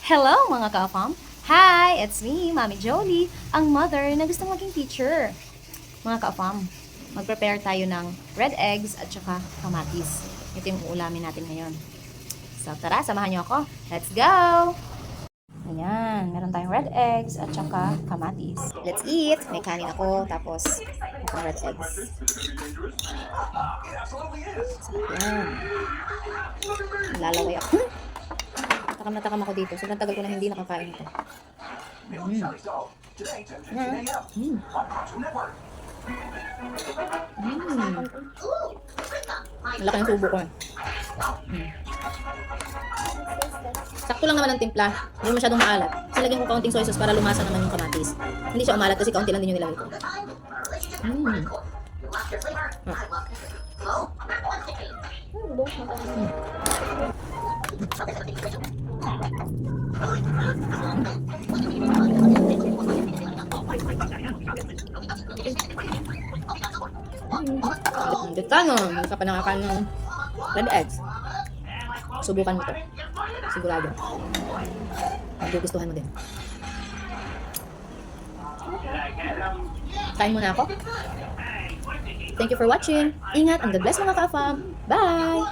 Hello mga ka-fam! Hi! It's me, Mami Jolie, ang mother na gustong maging teacher. Mga ka-fam, mag-prepare tayo ng red eggs at saka kamatis. Ito yung uulamin natin ngayon. So tara, samahan niyo ako. Let's go! Ayan, meron tayong red eggs at saka kamatis. Let's eat! May kanin ako, tapos itong red eggs. Ayan. Lalaway ako. Takam na takam ako dito. Sobrang tagal ko na hindi nakakain ito. Laki ng subo ko. Sakto lang naman ang timpla. Hindi masyadong maalat. Kasi lagyan ko kaunting soy sauce para lumasa naman yung kamatis. Hindi siya umalat kasi kaunti lang din yung nilagay ko. Hindi ka no, hindi ka pa nakakain ng red eggs. Subukan mo to. Sigurado. Magugustuhan mo din. Kain muna ako. Thank you for watching. Ingat and God bless mga ka-fam. Bye!